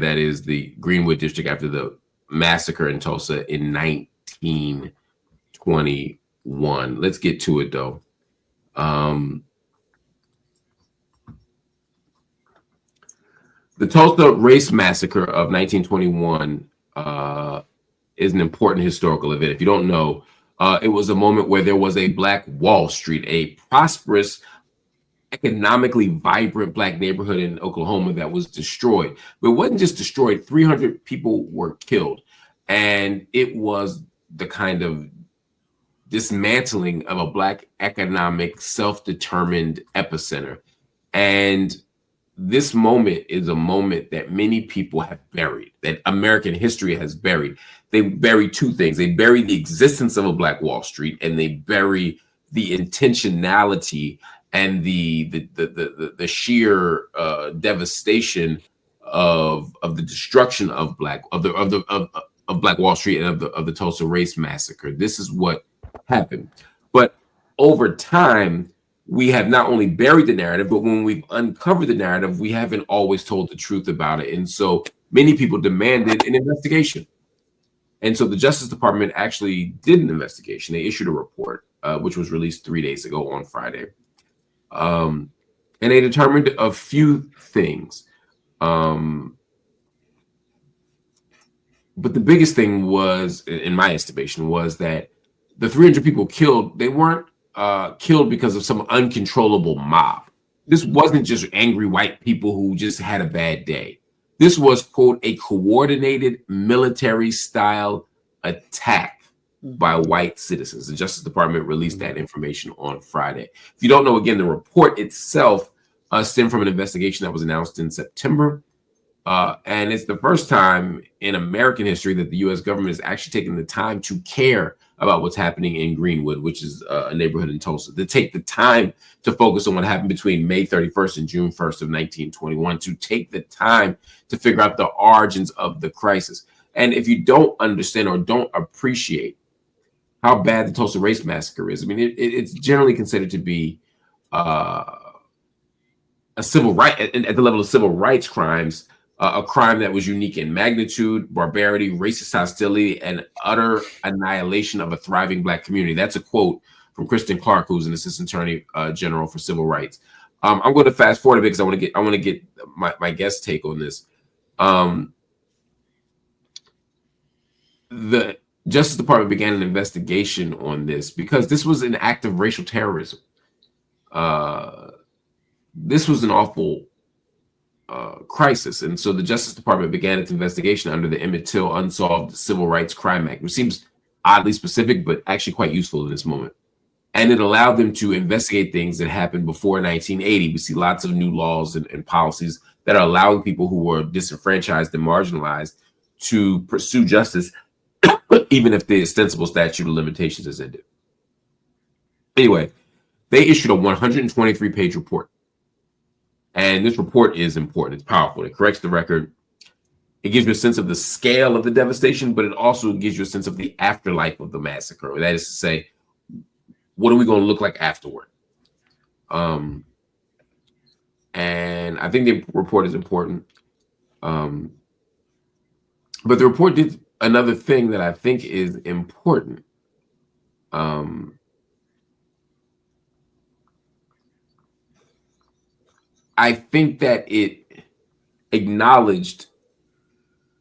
that is the Greenwood district after the massacre in Tulsa in 1921. Let's get to it though. The Tulsa Race Massacre of 1921 is an important historical event. If you don't know, it was a moment where there was a Black Wall Street, a prosperous, economically vibrant Black neighborhood in Oklahoma that was destroyed. But it wasn't just destroyed, 300 people were killed. And it was the kind of dismantling of a Black economic, self-determined epicenter. And this moment is a moment that many people have buried, that American history has buried. They bury two things. They bury the existence of a Black Wall Street, and they bury the intentionality and the sheer devastation of the destruction of Black Wall Street and of the Tulsa Race Massacre. This is what happened. But over time, we have not only buried the narrative, but when we've uncovered the narrative, we haven't always told the truth about it. And so many people demanded an investigation. And so the Justice Department actually did an investigation. They issued a report, which was released 3 days ago on Friday. And they determined a few things. But the biggest thing was, in my estimation, was that the 300 people killed, they weren't killed because of some uncontrollable mob. This wasn't just angry white people who just had a bad day. This was, quote, a coordinated military style attack by white citizens. The Justice Department released that information on Friday. If you don't know, again, the report itself stemmed from an investigation that was announced in September. And it's the first time in American history that the U.S. government has actually taken the time to care about what's happening in Greenwood, which is a neighborhood in Tulsa, to take the time to focus on what happened between May 31st and June 1st of 1921, to take the time to figure out the origins of the crisis. And if you don't understand or don't appreciate how bad the Tulsa Race Massacre is, I mean, it's generally considered to be a civil right at the level of civil rights crimes, a crime that was unique in magnitude, barbarity, racist hostility, and utter annihilation of a thriving Black community. That's a quote from Kristen Clark, who's an assistant attorney general for civil rights. I'm going to fast forward a bit because I want to get my guest take on this. The Justice Department began an investigation on this because this was an act of racial terrorism. This was an awful crisis. And so the Justice Department began its investigation under the Emmett Till Unsolved Civil Rights Crime Act, which seems oddly specific, but actually quite useful in this moment. And it allowed them to investigate things that happened before 1980. We see lots of new laws and policies that are allowing people who were disenfranchised and marginalized to pursue justice, even if the ostensible statute of limitations has ended. Anyway, they issued a 123-page report. And this report is important. It's powerful. It corrects the record. It gives you a sense of the scale of the devastation, but it also gives you a sense of the afterlife of the massacre. That is to say, what are we going to look like afterward? And I think the report is important. But the report did another thing that I think is important. I think that it acknowledged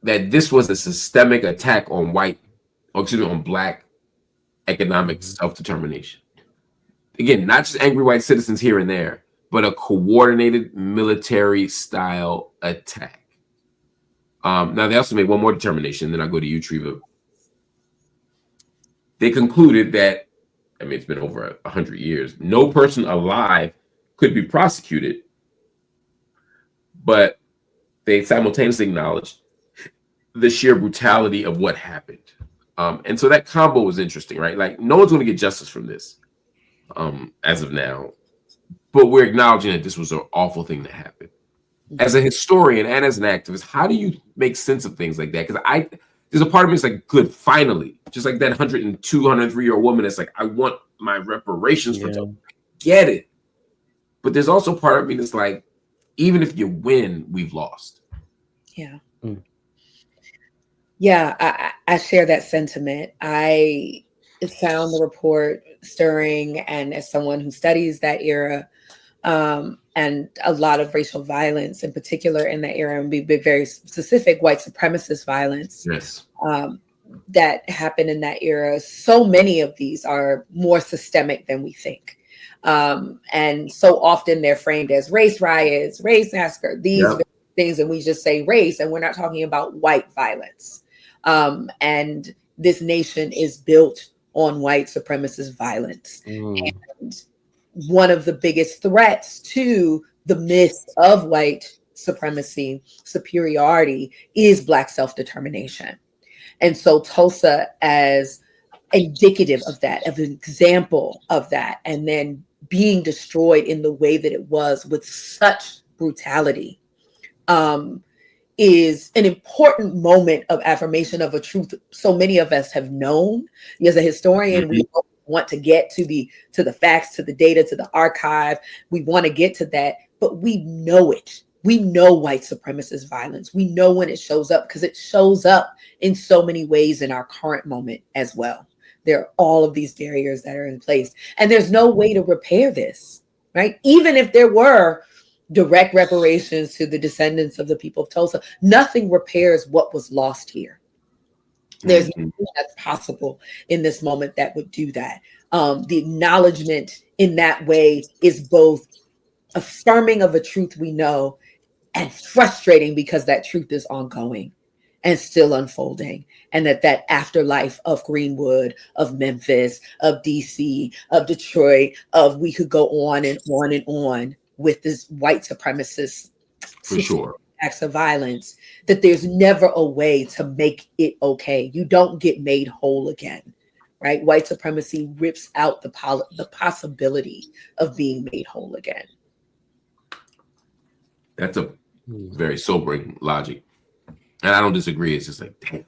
that this was a systemic attack on on Black economic self-determination. Again, not just angry white citizens here and there, but a coordinated military style attack. Now, they also made one more determination, then I'll go to you, Treva. They concluded that, I mean, it's been over 100 years, no person alive could be prosecuted, but they simultaneously acknowledged the sheer brutality of what happened. And so that combo was interesting, right? Like, no one's going to get justice from this as of now, but we're acknowledging that this was an awful thing that happened. As a historian and as an activist, how do you make sense of things like that? Because there's a part of me that's like, good, finally, just like that 102, 103-year-old woman that's like, I want my reparations for Tulsa. Get it. But there's also part of me that's like, even if you win, we've lost. Yeah. Yeah, I share that sentiment. I found the report stirring, and as someone who studies that era, and a lot of racial violence in particular in that era, and be very specific, white supremacist violence, Yes. that happened in that era. So many of these are more systemic than we think. And so often they're framed as race riots, race massacre, these things, and we just say race, and we're not talking about white violence. And this nation is built on white supremacist violence. And one of the biggest threats to the myth of white supremacy, superiority, is Black self-determination. And so Tulsa, as indicative of that, of an example of that, and then being destroyed in the way that it was with such brutality, is an important moment of affirmation of a truth so many of us have known. As a historian, we want to get to the facts, to the data, to the archive. We want to get to that, but we know it. We know white supremacist violence. We know when it shows up, because it shows up in so many ways in our current moment as well. There are all of these barriers that are in place, and there's no way to repair this, right? Even if there were direct reparations to the descendants of the people of Tulsa, nothing repairs what was lost here. There's nothing that's possible in this moment that would do that. The acknowledgement in that way is both affirming of a truth we know and frustrating, because that truth is ongoing and still unfolding, and that afterlife of Greenwood, of Memphis, of DC, of Detroit, we could go on and on and on with this white supremacist for sure acts of violence, that there's never a way to make it okay. You don't get made whole again, right? White supremacy rips out the possibility of being made whole again. That's a very sobering logic, and I don't disagree. It's just like, damn.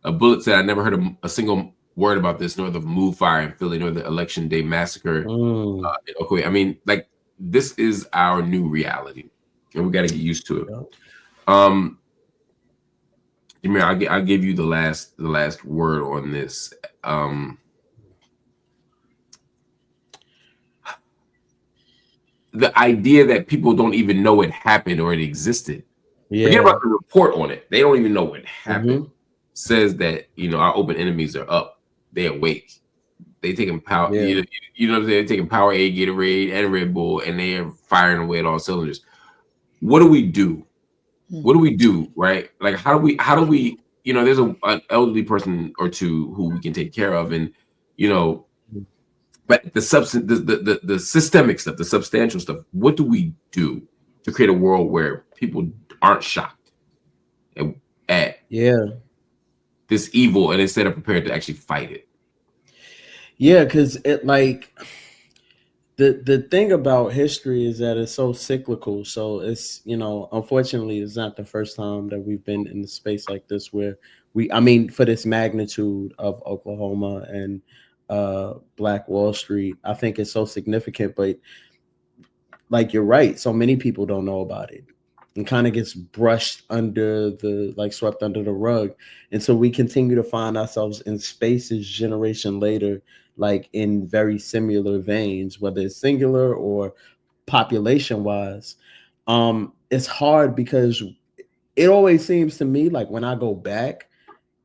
A bullet said, I never heard a single word about this, nor the move fire in Philly, nor the election day massacre. Okay, I mean, like, this is our new reality, and we got to get used to it. Jameer, I'll give you the last word on this. The idea that people don't even know it happened or it existed. Forget about the report on it. They don't even know what happened. Says that, our open enemies are up. They're awake. They taking power. You know what I'm saying? They're taking Powerade, Gatorade, and Red Bull, and they are firing away at all cylinders. What do we do? What do we do? Right? Like, how do we? There's an elderly person or two who we can take care of, and but the substance, the systemic stuff, the substantial stuff. What do we do to create a world where people aren't shocked at this evil, and instead of prepared to actually fight it? Yeah, because it, like, the thing about history is that it's so cyclical. So it's, unfortunately, it's not the first time that we've been in the space like this where for this magnitude of Oklahoma and Black Wall Street. I think it's so significant, but like, you're right, so many people don't know about it, and kind of gets brushed under swept under the rug. And so we continue to find ourselves in spaces generation later, like in very similar veins, whether it's singular or population wise. It's hard because it always seems to me like when I go back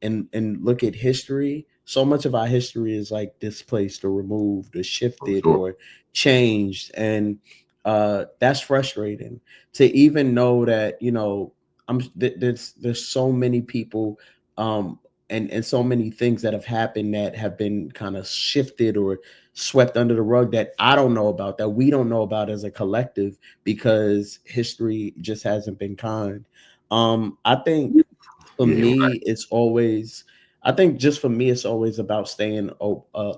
and look at history, so much of our history is like displaced or removed or shifted or changed. And that's frustrating to even know that, there's so many people and so many things that have happened that have been kind of shifted or swept under the rug that I don't know about, that we don't know about as a collective, because history just hasn't been kind. I think for me, it's always, it's always about staying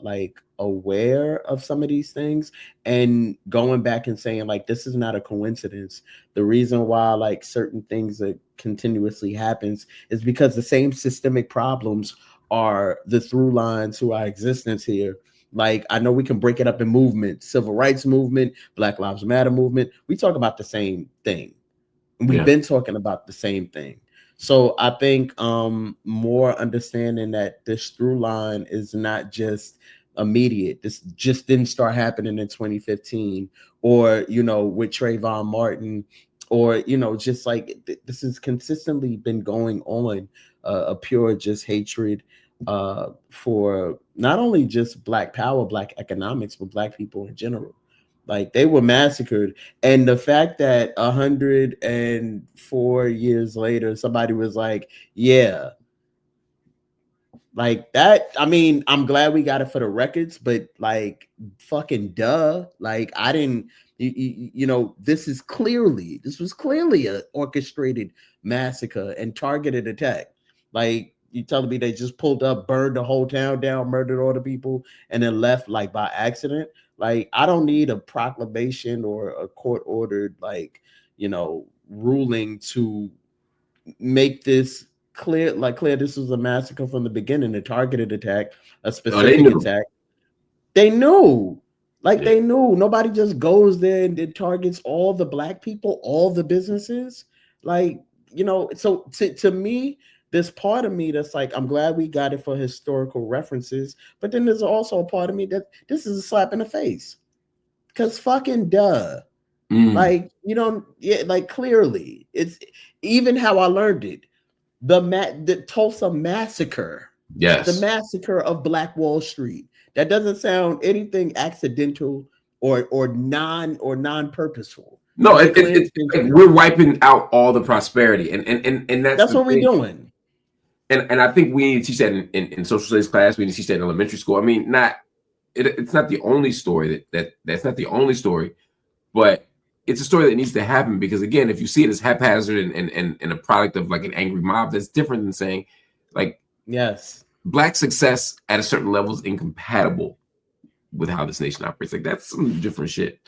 like aware of some of these things and going back and saying, like, this is not a coincidence. The reason why like certain things that continuously happens is because the same systemic problems are the through lines to our existence here. Like, I know we can break it up in movement, civil rights movement, Black Lives Matter movement. We talk about the same thing. We've been talking about the same thing. So I think more understanding that this through line is not just immediate. This just didn't start happening in 2015, or with Trayvon Martin, or just like this has consistently been going on. A pure just hatred for not only just Black power, Black economics, but Black people in general. Like, they were massacred. And the fact that 104 years later, somebody was like, yeah, like that. I mean, I'm glad we got it for the records, but like, fucking duh. Like, I didn't, this was clearly a orchestrated massacre and targeted attack. Like, you telling me they just pulled up, burned the whole town down, murdered all the people, and then left like by accident? Like, I don't need a proclamation or a court ordered ruling to make this clear. Like, clear this was a massacre from the beginning, a targeted attack, a specific attack. They knew. They knew. Nobody just goes there and it targets all the Black people, all the businesses. So to me, there's part of me that's like, I'm glad we got it for historical references, but then there's also a part of me that this is a slap in the face. Because fucking duh. Like, clearly, it's even how I learned it. The Tulsa Massacre. Yes. The massacre of Black Wall Street. That doesn't sound anything accidental or non-purposeful. No, we're wiping out all the prosperity, and that's what we're doing. And I think we need to teach that in social studies class. We need to teach that in elementary school. I mean, it's not the only story that's not the only story, but it's a story that needs to happen, because again, if you see it as haphazard and a product of like an angry mob, that's different than saying, like, yes, Black success at a certain level is incompatible with how this nation operates. Like, that's some different shit.